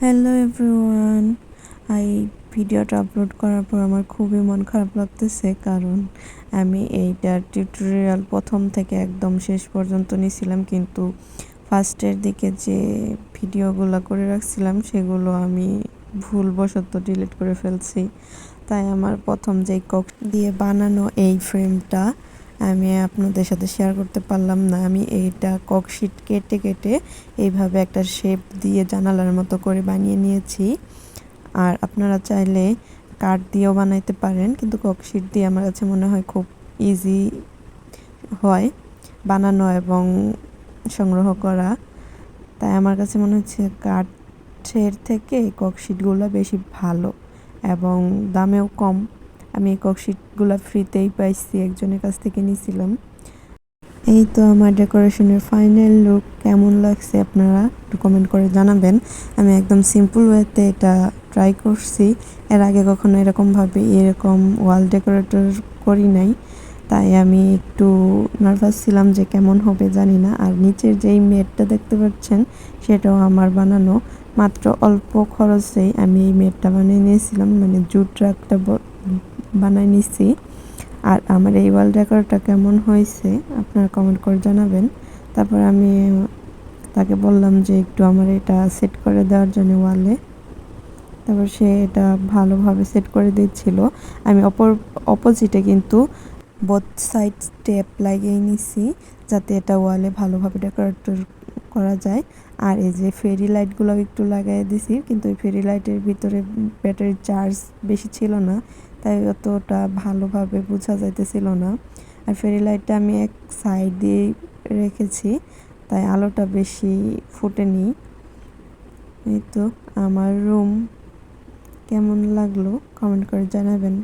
Hello everyone. এই ভিডিওটা upload করার পর আমার খুবই মন খারাপ লাগতেছে, কারণ আমি এইটার টিউটোরিয়াল প্রথম থেকে একদম শেষ পর্যন্ত নিয়েছিলাম, কিন্তু ফার্স্টের দিকে যে ভিডিওগুলো করে রাখছিলাম সেগুলো আমি ভুলবশত ডিলিট করে ফেলছি। তাই আমার প্রথম যেই কক দিয়ে বানানো এই ফ্রেমটা আমি আপনাদের সাথে শেয়ার করতে পারলাম না। আমি এইটা ককশিট কেটে কেটে এইভাবে একটা শেপ দিয়ে জানালার মতো করে বানিয়ে নিয়েছি। আর আপনারা চাইলে কাঠ দিয়েও বানাইতে পারেন, কিন্তু ককশিট দিয়ে আমার কাছে মনে হয় খুব ইজি হয় বানানো এবং সংগ্রহ করা। তাই আমার কাছে মনে হচ্ছে কাঠের থেকে ককশিটগুলো বেশি ভালো এবং দামেও কম। আমি এই ককশিটগুলো ফ্রিতেই পাইছি, একজনের কাছ থেকে নিয়েছিলাম। এই তো আমার ডেকোরেশনের ফাইনাল লুক। কেমন লাগছে আপনারা একটু কমেন্ট করে জানাবেন। আমি একদম সিম্পল ওয়েতে এটা ট্রাই করছি, এর আগে কখনো এরকম ওয়াল ডেকোরেটর করি নাই, তাই আমি একটু নার্ভাস ছিলাম যে কেমন হবে জানি না। আর নিচের যেই মেটটা দেখতে পাচ্ছেন সেটাও আমার বানানো, মাত্র অল্প খরচেই আমি এই মেটটা বানিয়ে নিয়েছিলাম, মানে জুট রাগটা বানিয়ে নিয়েছি। আর আমার এই ওয়াল ডেকোরটা কেমন হয়েছে আপনারা কমেন্ট করে জানাবেন। তারপর আমি তাকে বললাম যে একটু আমার এটা সেট করে দেওয়ার জন্য ওয়ালে। তারপর সে এটা ভালোভাবে সেট করে দিচ্ছিল। আমি অপোজিটে কিন্তু বোথ সাইড টেপ লাগিয়ে নিছি, যাতে এটা ওয়ালে ভালোভাবে ডেকোরেট করা যায়। আর এই যে ফেরি লাইটগুলো একটু লাগাই দিছি, কিন্তু এই ফেরি লাইটের ভিতরে ব্যাটারির চার্জ বেশি ছিল না, তাই অতটা ভালোভাবে বোঝা যাইতেছিল না। আর ফেরি লাইটটা আমি এক সাইড দিয়ে রেখেছি, তাই আলোটা বেশি ফুটেনি। এই তো আমার রুম কেমন লাগলো কমেন্ট করে জানাবেন।